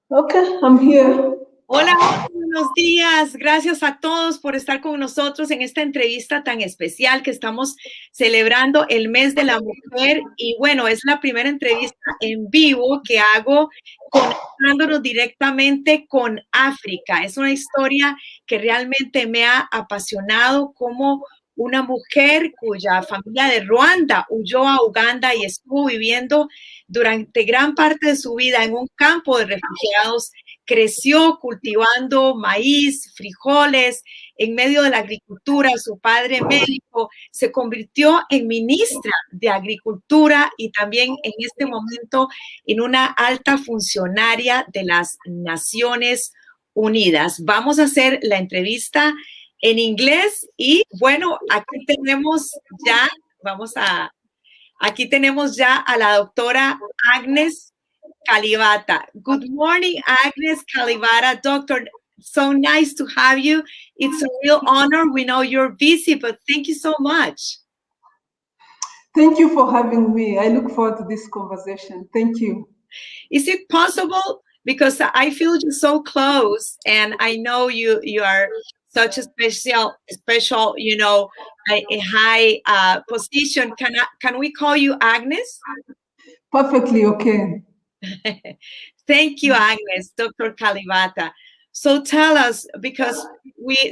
Okay, I'm here. Hola, hola, buenos días. Gracias a todos por estar con nosotros en esta entrevista tan especial que estamos celebrando el mes de la mujer. Y bueno, es la primera entrevista en vivo que hago conectándonos directamente con África. Es una historia que realmente me ha apasionado, como una mujer cuya familia de Ruanda huyó a Uganda y estuvo viviendo durante gran parte de su vida en un campo de refugiados. Creció cultivando maíz, frijoles, en medio de la agricultura. Su padre médico se convirtió en ministra de Agricultura y también en este momento en una alta funcionaria de las Naciones Unidas. Vamos a hacer la entrevista en inglés y bueno, aquí tenemos ya a la doctora Agnes Kalibata. Good morning, Agnes Kalibata. Doctor, so nice to have you. It's a real honor. We know you're busy, but thank you so much. Thank you for having me. I look forward to this conversation. Thank you. Is it possible? Because I feel you so close, and I know you are such a special, a high position. Can we call you Agnes? Perfectly okay. Thank you, Agnes, Dr. Kalibata. So tell us, because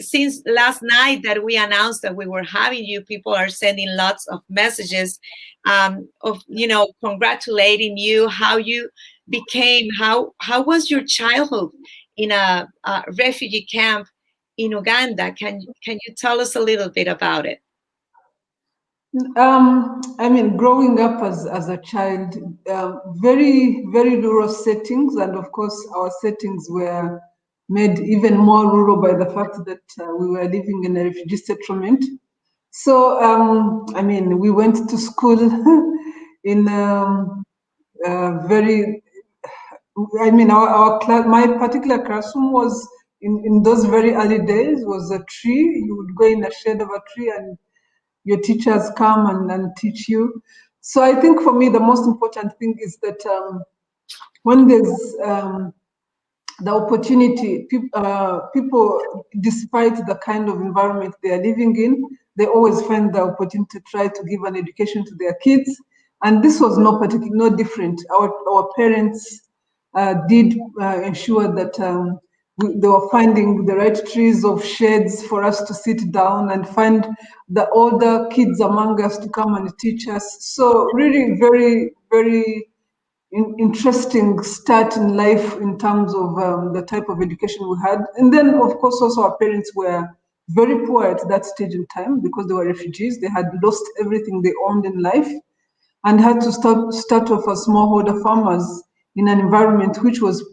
since last night that we announced that we were having you, people are sending lots of messages of, congratulating you, how you became, how was your childhood in a refugee camp in Uganda? Can you tell us a little bit about it? Growing up as a child, very, very rural settings, and of course, our settings were made even more rural by the fact that we were living in a refugee settlement. So, we went to school in our class, my particular classroom was in those very early days was a tree. You would go in the shade of a tree and your teachers come and teach you. So I think for me, the most important thing is that when there's the opportunity, people, despite the kind of environment they are living in, they always find the opportunity to try to give an education to their kids. And this was no different. Our parents did ensure that they were finding the right trees of shades for us to sit down and find the older kids among us to come and teach us. So really very, very interesting start in life in terms of the type of education we had. And then, of course, also our parents were very poor at that stage in time because they were refugees. They had lost everything they owned in life and had to start off as smallholder farmers in an environment which was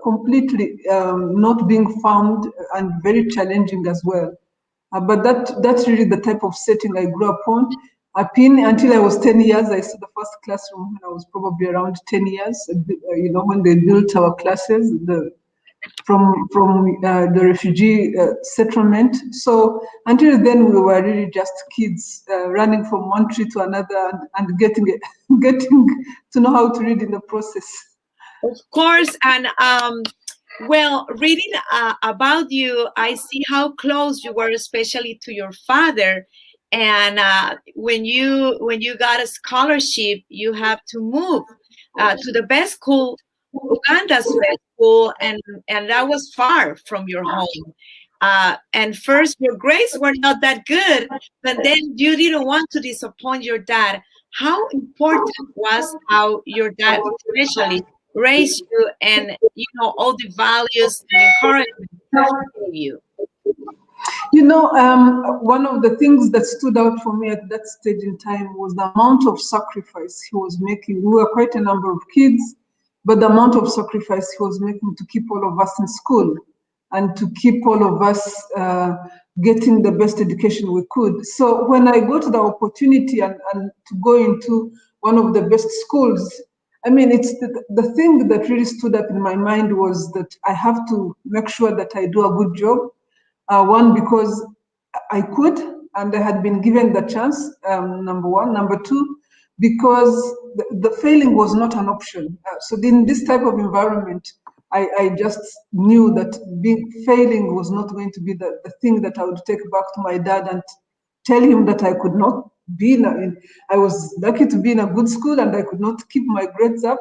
completely not being found and very challenging as well. But that's really the type of setting I grew up in until I was 10 years. I saw the first classroom when I was probably around 10 years, when they built our classes from the refugee settlement. So until then, we were really just kids running from one tree to another and getting to know how to read in the process. Of course, and well, reading about you, I see how close you were, especially to your father. And when you got a scholarship, you have to move to the best school, Uganda's best school, and that was far from your home. And first, your grades were not that good, but then you didn't want to disappoint your dad. How important was how your dad, especially, raised you, and all the values and encouragement he gave you? One of the things that stood out for me at that stage in time was the amount of sacrifice he was making. We were quite a number of kids, but the amount of sacrifice he was making to keep all of us in school and to keep all of us getting the best education we could. So when I got the opportunity and to go into one of the best schools, it's the thing that really stood up in my mind was that I have to make sure that I do a good job. One, because I could, and I had been given the chance, number one. Number two, because the failing was not an option. So in this type of environment, I just knew that failing was not going to be the thing that I would take back to my dad and tell him that I could not be I was lucky to be in a good school and I could not keep my grades up.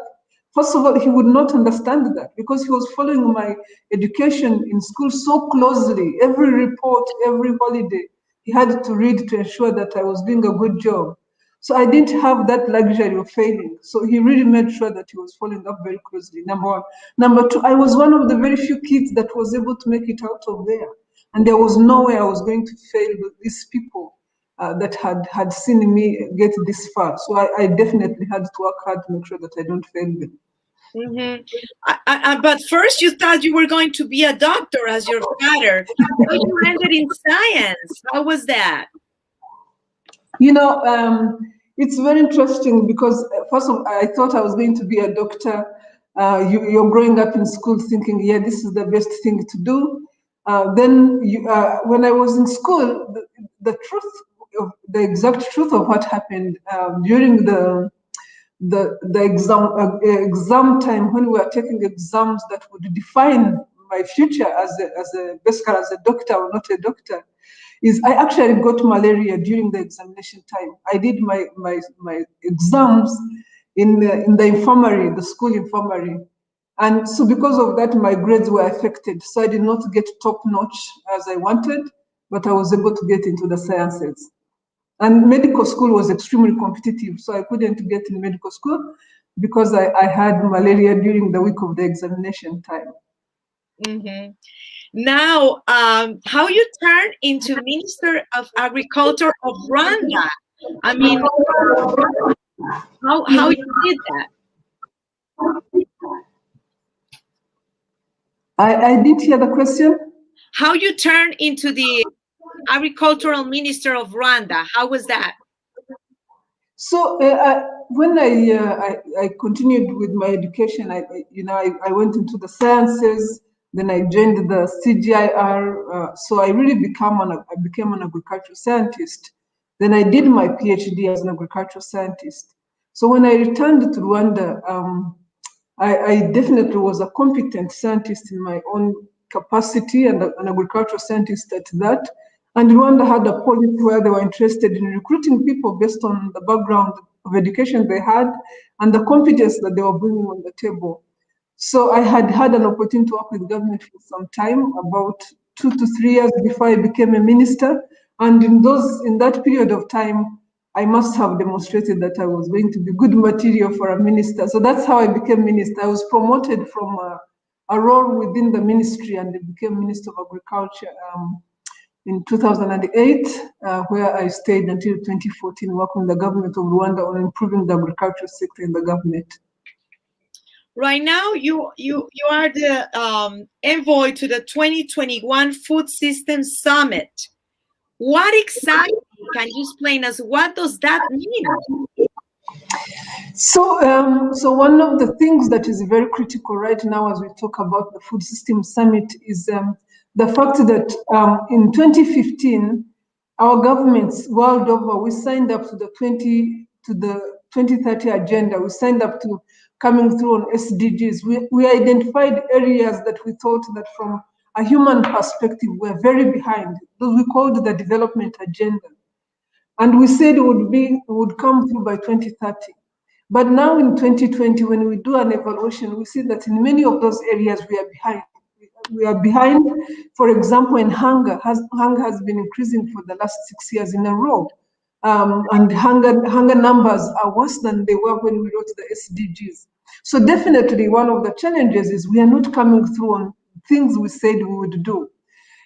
First of all, he would not understand that because he was following my education in school so closely. Every report, every holiday, he had to read to ensure that I was doing a good job. So I didn't have that luxury of failing. So he really made sure that he was following up very closely, number one. Number two, I was one of the very few kids that was able to make it out of there. And there was no way I was going to fail with these people that had seen me get this far. So I definitely had to work hard to make sure that I don't fail them. Mm-hmm. But first you thought you were going to be a doctor as your father. But you ended in science. How was that? You know, it's very interesting because first of all, I thought I was going to be a doctor. You're growing up in school thinking, yeah, this is the best thing to do. Then when I was in school, the exact truth of what happened during the exam time, when we were taking exams that would define my future basically as a doctor or not a doctor, is I actually got malaria during the examination time. I did my exams in the infirmary, the school infirmary. And so because of that, my grades were affected. So I did not get top notch as I wanted, but I was able to get into the sciences. And medical school was extremely competitive, so I couldn't get in medical school because I had malaria during the week of the examination time. Mm-hmm. Now, how you turned into Minister of Agriculture of Rwanda? I mean, how you did that? I didn't hear the question. How you turned into the Agricultural Minister of Rwanda? How was that? So when I continued with my education, I went into the sciences. Then I joined the CGIR. So I really became an agricultural scientist. Then I did my PhD as an agricultural scientist. So when I returned to Rwanda, I definitely was a competent scientist in my own capacity and an agricultural scientist at that. And Rwanda had a policy where they were interested in recruiting people based on the background of education they had and the competence that they were bringing on the table. So I had an opportunity to work with government for some time, about 2 to 3 years before I became a minister. And in that period of time, I must have demonstrated that I was going to be good material for a minister. So that's how I became minister. I was promoted from a role within the ministry and I became Minister of Agriculture in 2008, where I stayed until 2014, working with the government of Rwanda on improving the agricultural sector in the government. Right now, you are the envoy to the 2021 Food Systems Summit. What exactly, can you explain us, what does that mean? So one of the things that is very critical right now as we talk about the Food Systems Summit is the fact that in 2015, our governments world over, we signed up to the 2030 agenda. We signed up to coming through on SDGs. We identified areas that we thought that from a human perspective were very behind. Those we called the development agenda. And we said it would come through by 2030. But now in 2020, when we do an evaluation, we see that in many of those areas we are behind. We are behind, for example, in hunger. Hunger has been increasing for the last 6 years in a row. And hunger numbers are worse than they were when we wrote the SDGs. So definitely one of the challenges is we are not coming through on things we said we would do.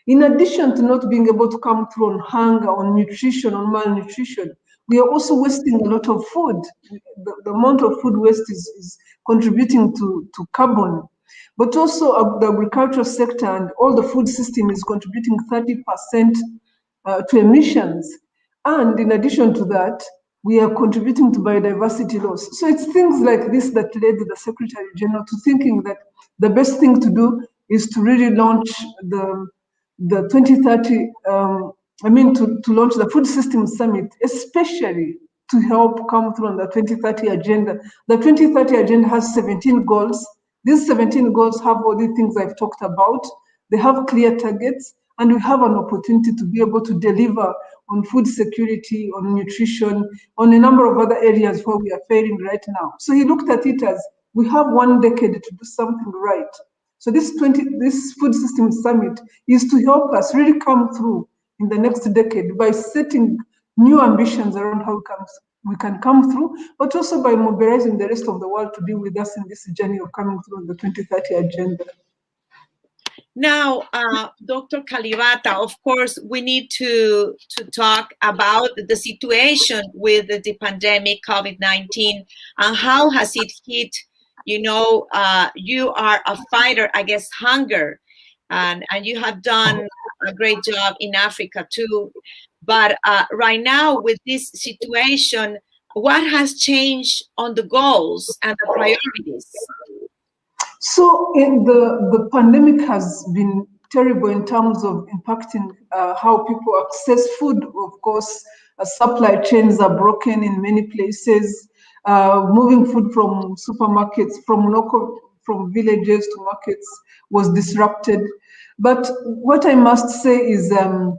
In addition to not being able to come through on hunger, on nutrition, on malnutrition, we are also wasting a lot of food. The amount of food waste is contributing to carbon. But also the agricultural sector and all the food system is contributing 30% to emissions. And in addition to that, we are contributing to biodiversity loss. So it's things like this that led the Secretary General to thinking that the best thing to do is to really launch the 2030, to launch the Food Systems Summit, especially to help come through on the 2030 agenda. The 2030 agenda has 17 goals, These 17 goals have all the things I've talked about. They have clear targets, and we have an opportunity to be able to deliver on food security, on nutrition, on a number of other areas where we are failing right now. So he looked at it as we have 1 decade to do something right. So this Food Systems Summit is to help us really come through in the next decade by setting new ambitions around how we can come through, but also by mobilizing the rest of the world to be with us in this journey of coming through the 2030 agenda. Now, Dr. Kalibata, of course, we need to talk about the situation with the pandemic, COVID-19, and how has it hit, you are a fighter against hunger, and you have done a great job in Africa too. But right now with this situation, what has changed on the goals and the priorities? So the pandemic has been terrible in terms of impacting how people access food. Of course, supply chains are broken in many places. Moving food from supermarkets, from villages to markets was disrupted. But what I must say is the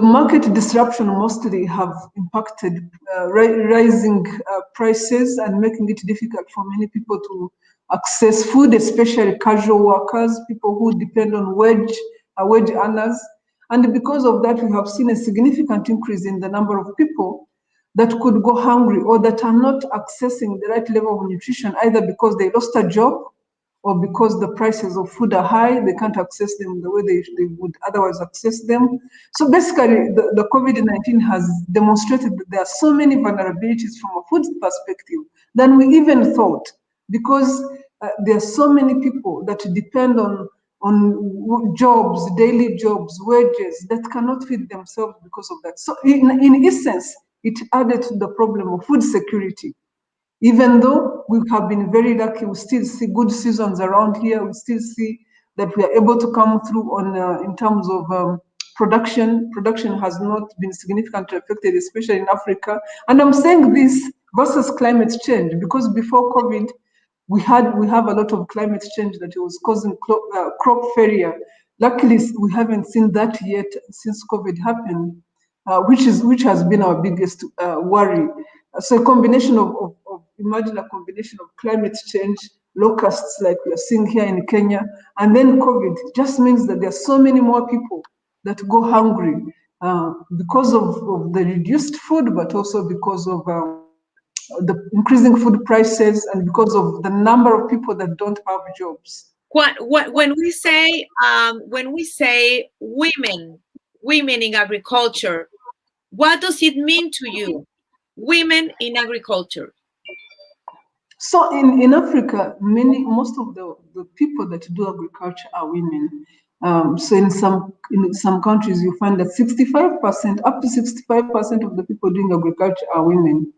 market disruption mostly have impacted rising prices and making it difficult for many people to access food, especially casual workers, people who depend on wage earners. And because of that, we have seen a significant increase in the number of people that could go hungry or that are not accessing the right level of nutrition, either because they lost a job or because the prices of food are high, they can't access them the way they would otherwise access them. So basically, the COVID-19 has demonstrated that there are so many vulnerabilities from a food perspective than we even thought, because there are so many people that depend on jobs, daily jobs, wages, that cannot feed themselves because of that. So in essence, it added to the problem of food security. Even though we have been very lucky, we still see good seasons around here. We still see that we are able to come through in terms of production. Production has not been significantly affected, especially in Africa. And I'm saying this versus climate change, because before COVID, we have a lot of climate change that was causing crop failure. Luckily, we haven't seen that yet since COVID happened, which has been our biggest worry. So imagine a combination of climate change, locusts like we are seeing here in Kenya, and then COVID just means that there are so many more people that go hungry because of the reduced food, but also because of the increasing food prices and because of the number of people that don't have jobs. When we say women in agriculture, what does it mean to you? Women in agriculture. So in Africa, most of the people that do agriculture are women. So in some countries, you find that 65%, up to 65% of the people doing agriculture are women.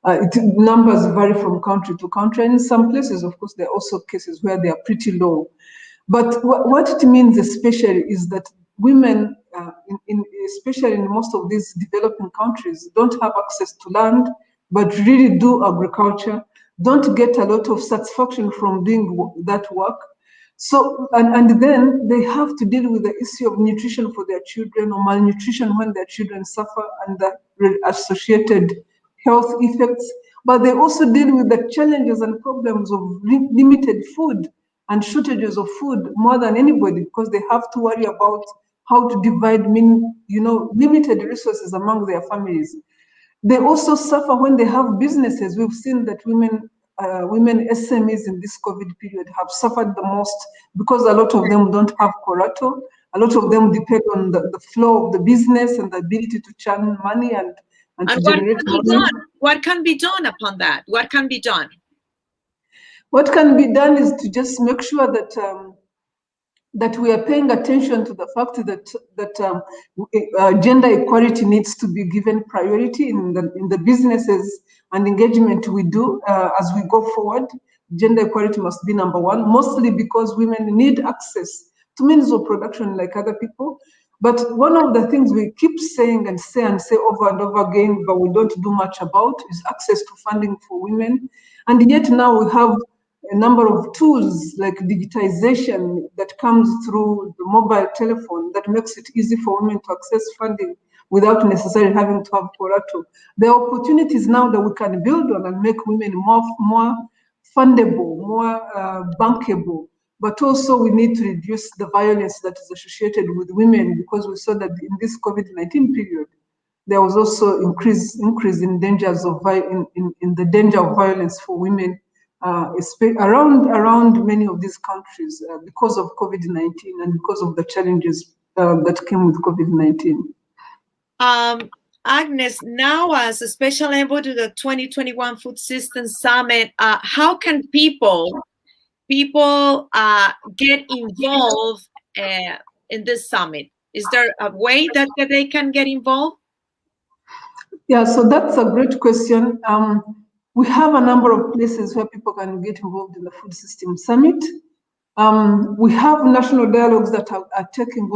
Numbers vary from country to country, and in some places, of course, there are also cases where they are pretty low. But what it means especially is that women, especially in most of these developing countries, don't have access to land, but really do agriculture, don't get a lot of satisfaction from doing that work. So, and then they have to deal with the issue of nutrition for their children or malnutrition when their children suffer and the associated health effects. But they also deal with the challenges and problems of limited food and shortages of food more than anybody, because they have to worry about how to divide limited resources among their families. They also suffer when they have businesses. We've seen that women SMEs in this COVID period have suffered the most because a lot of them don't have collateral. A lot of them depend on the flow of the business and the ability to churn money and to generate money. What can be done upon that? What can be done? What can be done is to just make sure that that we are paying attention to the fact that gender equality needs to be given priority in the businesses and engagement we do as we go forward. Gender equality must be number one, mostly because women need access to means of production like other people. But one of the things we keep saying and say over and over again, but we don't do much about, is access to funding for women. And yet now we have a number of tools like digitization that comes through the mobile telephone that makes it easy for women to access funding without necessarily having to have collateral. There are opportunities now that we can build on and make women more fundable, more bankable. But also we need to reduce the violence that is associated with women, because we saw that in this COVID-19 period, there was also increase in dangers of in the danger of violence for women around many of these countries because of COVID-19 and because of the challenges that came with COVID-19. Agnes, now as a special envoy to the 2021 Food Systems Summit, how can people get involved in this summit? Is there a way that they can get involved? Yeah, so that's a great question. We have a number of places where people can get involved in the Food Systems Summit. We have national dialogues that are taking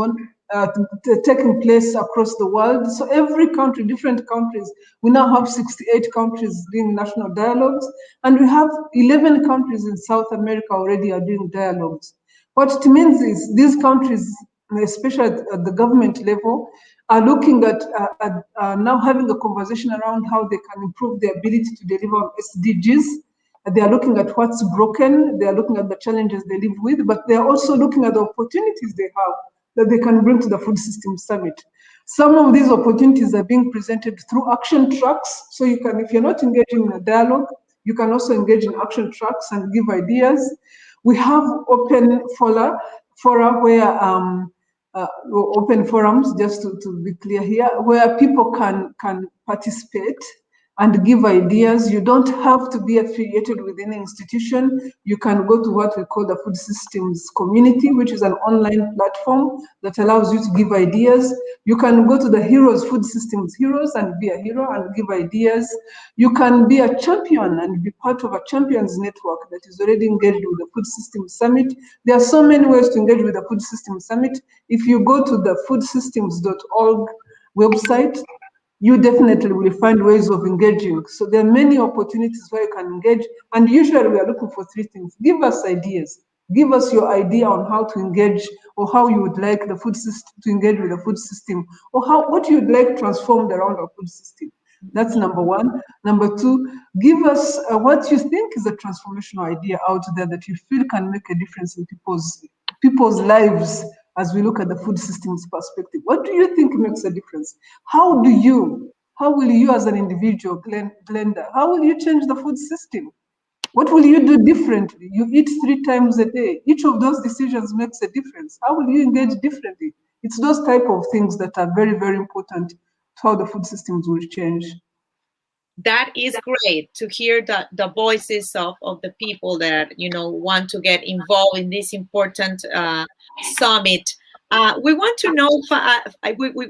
place across the world. So every country, different countries, we now have 68 countries doing national dialogues, and we have 11 countries in South America already are doing dialogues. What it means is these countries, especially at the government level, are looking at now having a conversation around how they can improve their ability to deliver on SDGs. They are looking at what's broken, they are looking at the challenges they live with, but they are also looking at the opportunities they have that they can bring to the Food Systems Summit. Some of these opportunities are being presented through action tracks. So you can, if you're not engaging in a dialogue, you can also engage in action tracks and give ideas. We have open fora where open forums, just to be clear here, where people can participate and give ideas. You don't have to be affiliated with any institution. You can go to what we call the Food Systems Community, which is an online platform that allows you to give ideas. You can go to the Food Systems Heroes and be a hero and give ideas. You can be a champion and be part of a champions network that is already engaged with the Food Systems Summit. There are so many ways to engage with the Food Systems Summit. If you go to the foodsystems.org website, you definitely will find ways of engaging. So there are many opportunities where you can engage. And usually we are looking for three things. Give us ideas. Give us your idea on how to engage, or how you would like the food system to engage with the food system, or what you'd like transformed around our food system. That's number one. Number two, give us what you think is a transformational idea out there that you feel can make a difference in people's lives as we look at the food systems perspective. What do you think makes a difference? How will you as an individual, blender, how will you change the food system? What will you do differently? You eat 3 times a day. Each of those decisions makes a difference. How will you engage differently? It's those type of things that are very, very important to how the food systems will change. That is great to hear the voices of the people that want to get involved in this important summit. We want to know,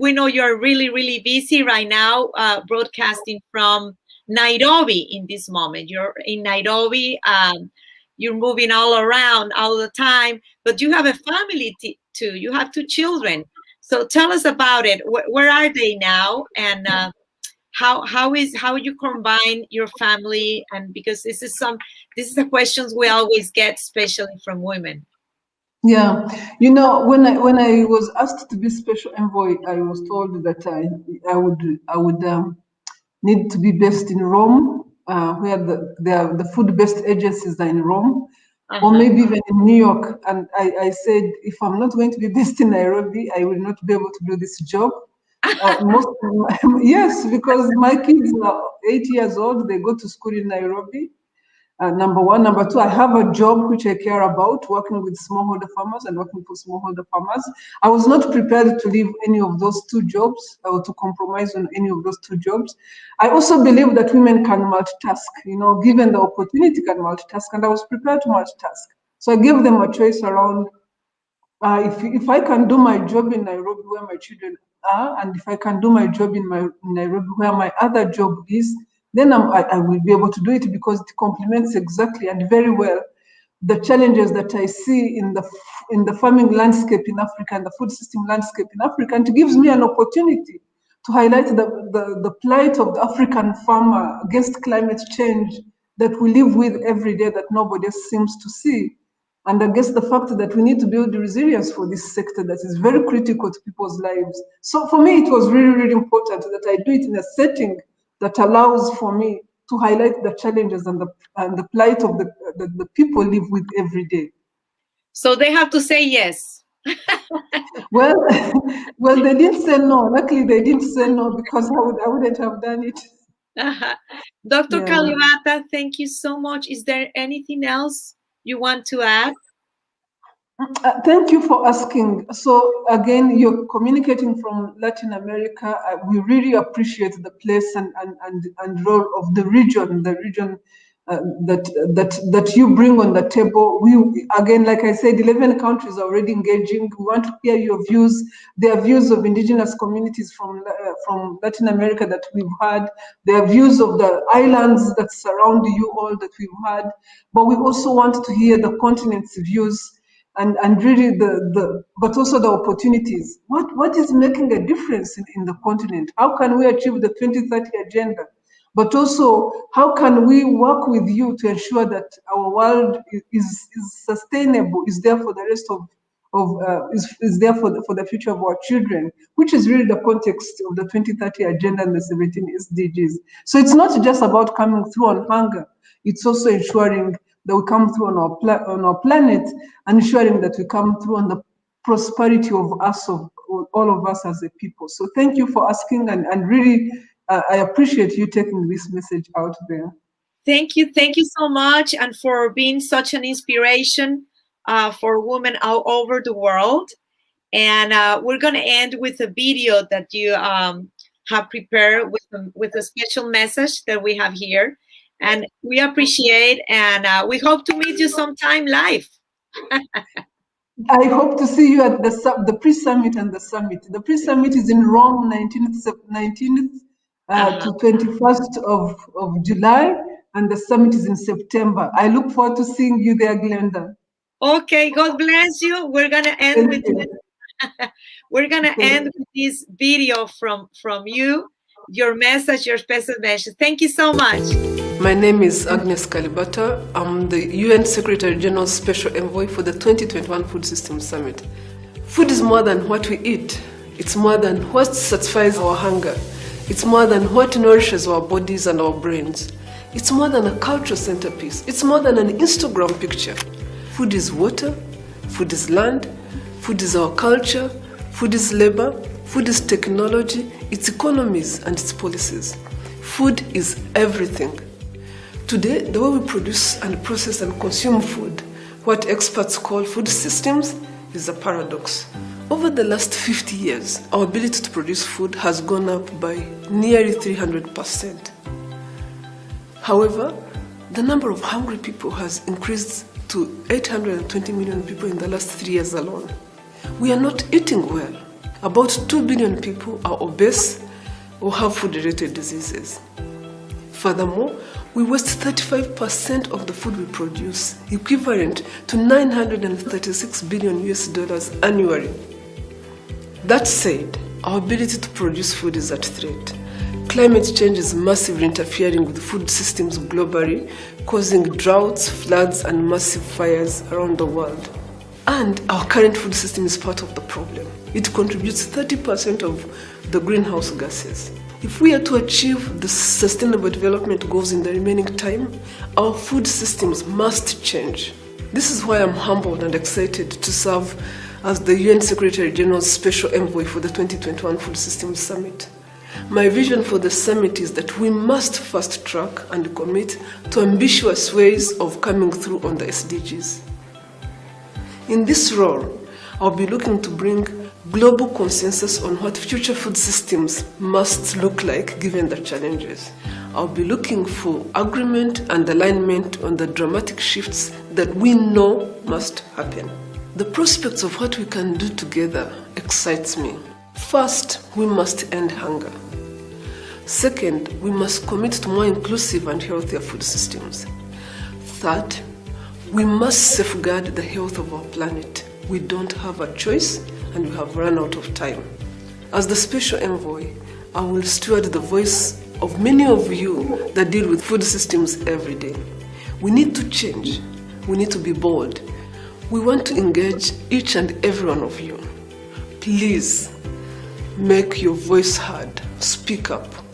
we know you're really, really busy right now broadcasting from Nairobi in this moment. You're in Nairobi, you're moving all around all the time, but you have a family too. You have 2 children. So tell us about it. Where are they now? And how you combine your family? And because this is the questions we always get, especially from women. Yeah, when I was asked to be special envoy, I was told that I would need to be based in Rome, where the food-based agencies are in Rome, or maybe even in New York. And I said, if I'm not going to be based in Nairobi, I will not be able to do this job. Yes, because my kids are 8 years old. They go to school in Nairobi. Number one. Number two, I have a job which I care about, working with smallholder farmers and working for smallholder farmers. I was not prepared to leave any of those 2 jobs or to compromise on any of those 2 jobs. I also believe that women can multitask, given the opportunity can multitask, and I was prepared to multitask. So I gave them a choice around if I can do my job in Nairobi where my children are, and if I can do my job in Nairobi where my other job is, then I will be able to do it, because it complements exactly and very well the challenges that I see in the farming landscape in Africa and the food system landscape in Africa. And it gives me an opportunity to highlight the plight of the African farmer against climate change that we live with every day that nobody seems to see. And I guess the fact that we need to build resilience for this sector that is very critical to people's lives. So for me, it was really, really important that I do it in a setting that allows for me to highlight the challenges and the plight of the people live with every day. So they have to say yes. Well, they didn't say no. Luckily, they didn't say no because I wouldn't have done it. Dr. Kalibata, thank you so much. Is there anything else you want to add? Thank you for asking. So again, you're communicating from Latin America. We really appreciate the place and role of the region that you bring on the table. We again, like I said, 11 countries are already engaging. We want to hear your views. There are views of indigenous communities from Latin America that we've had. There are views of the islands that surround you all that we've had. But we also want to hear the continent's views. And really but also the opportunities. What is making a difference in the continent? How can we achieve the 2030 agenda? But also, how can we work with you to ensure that our world is sustainable, is there for the rest is there for the future of our children, which is really the context of the 2030 agenda and the 17 SDGs. So it's not just about coming through on hunger, it's also ensuring that we come through on our planet, and ensuring that we come through on the prosperity of us, of all of us as a people. So thank you for asking, and really, I appreciate you taking this message out there. Thank you so much, and for being such an inspiration for women all over the world. And we're going to end with a video that you have prepared with a special message that we have here. And we appreciate, and we hope to meet you sometime live. I hope to see you at the pre-summit and the summit. The pre-summit is in Rome, 19th to 21st of July, and the summit is in September. I look forward to seeing you there, Glenda. Okay, God bless you. We're gonna end with we're gonna end with this video from you, your message, your special message. Thank you so much. My name is Agnes Kalibata. I'm the UN Secretary General's Special Envoy for the 2021 Food Systems Summit. Food is more than what we eat. It's more than what satisfies our hunger. It's more than what nourishes our bodies and our brains. It's more than a cultural centerpiece. It's more than an Instagram picture. Food is water, food is land, food is our culture, food is labor, food is technology, its economies and its policies. Food is everything. Today, the way we produce and process and consume food, what experts call food systems, is a paradox. Over the last 50 years, our ability to produce food has gone up by nearly 300%. However, the number of hungry people has increased to 820 million people in the last 3 years alone. We are not eating well. About 2 billion people are obese or have food-related diseases. Furthermore, we waste 35% of the food we produce, equivalent to $936 billion annually. That said, our ability to produce food is at threat. Climate change is massively interfering with food systems globally, causing droughts, floods, and massive fires around the world. And our current food system is part of the problem. It contributes 30% of the greenhouse gases. If we are to achieve the Sustainable Development Goals in the remaining time, our food systems must change. This is why I'm humbled and excited to serve as the UN Secretary General's Special Envoy for the 2021 Food Systems Summit. My vision for the summit is that we must fast track and commit to ambitious ways of coming through on the SDGs. In this role, I'll be looking to bring global consensus on what future food systems must look like given the challenges. I'll be looking for agreement and alignment on the dramatic shifts that we know must happen. The prospects of what we can do together excites me. First, we must end hunger. Second, we must commit to more inclusive and healthier food systems. Third, we must safeguard the health of our planet. We don't have a choice, and we have run out of time. As the Special Envoy, I will steward the voice of many of you that deal with food systems every day. We need to change. We need to be bold. We want to engage each and every one of you. Please make your voice heard. Speak up.